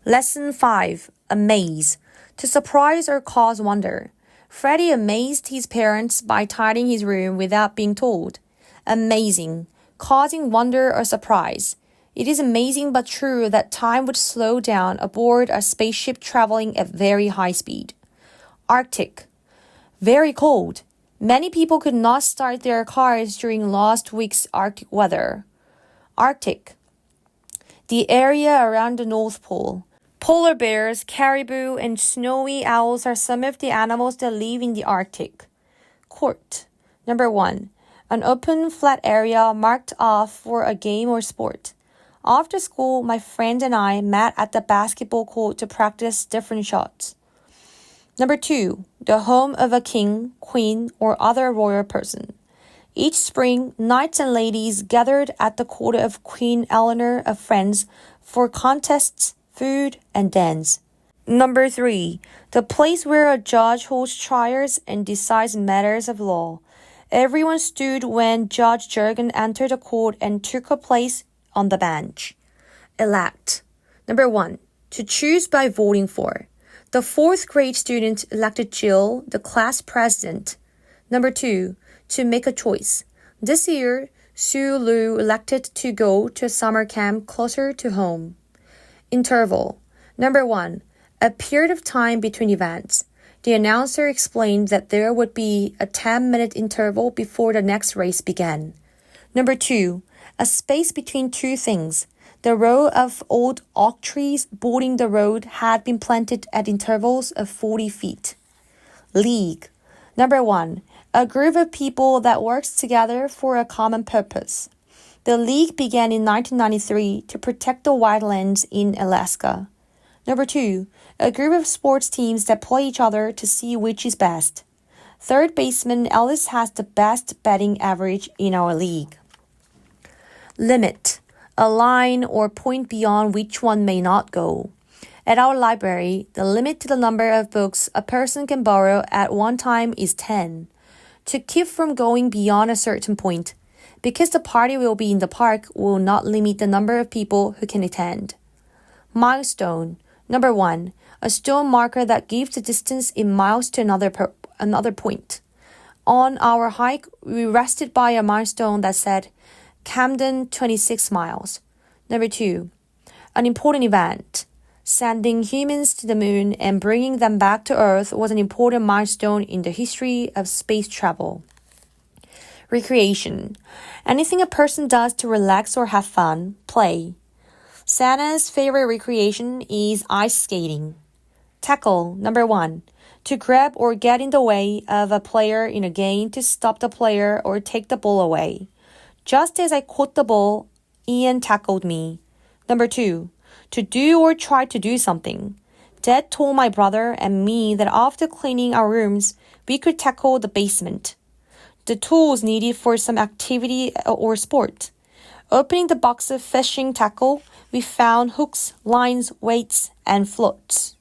Lesson 5. Amaze. To surprise or cause wonder. Freddie amazed his parents by tidying his room without being told. Amazing. Causing wonder or surprise. It is amazing but true that time would slow down aboard a spaceship traveling at very high speed. Arctic. Very cold. Many people could not start their cars during last week's Arctic weather. Arctic. The area around the North Pole. Polar bears, caribou, and snowy owls are some of the animals that live in the Arctic. Court. Number 1. An open, flat area marked off for a game or sport. After school, my friend and I met at the basketball court to practice different shots. Number 2. The home of a king, queen, or other royal person. Each spring, knights and ladies gathered at the court of Queen Eleanor of France for contests, food, and dance. Number 3. The place where a judge holds trials and decides matters of law. Everyone stood when Judge Jurgen entered the court and took a place on the bench. Elect. Number 1. To choose by voting for. The 4th grade student elected Jill, the class president. Number 2. To make a choice. This year, Sue Lu elected to go to a summer camp closer to home. Interval. Number 1. A period of time between events. The announcer explained that there would be a 10-minute interval before the next race began. Number 2. A space between two things. The row of old oak trees bordering the road had been planted at intervals of 40 feet. League. Number 1. A group of people that works together for a common purpose. The league began in 1993 to protect the wildlands in Alaska. Number 2. A group of sports teams that play each other to see which is best. Third baseman Ellis has the best batting average in our league. Limit. A line or point beyond which one may not go. At our library, the limit to the number of books a person can borrow at one time is 10. To keep from going beyond a certain point, because the party will be in the park, will not limit the number of people who can attend. Milestone. Number 1. A stone marker that gives the distance in miles to another point. On our hike, we rested by a milestone that said, Camden 26 miles. Number 2. An important event. Sending humans to the moon and bringing them back to Earth was an important milestone in the history of space travel. Recreation. Anything a person does to relax or have fun, play. Santa's favorite recreation is ice skating. Tackle. Number 1. To grab or get in the way of a player in a game to stop the player or take the ball away. Just as I caught the ball, Ian tackled me. Number 2. To do or try to do something. Dad told my brother and me that after cleaning our rooms, we could tackle the basement. The tools needed for some activity or sport. Opening the box of fishing tackle, we found hooks, lines, weights, and floats.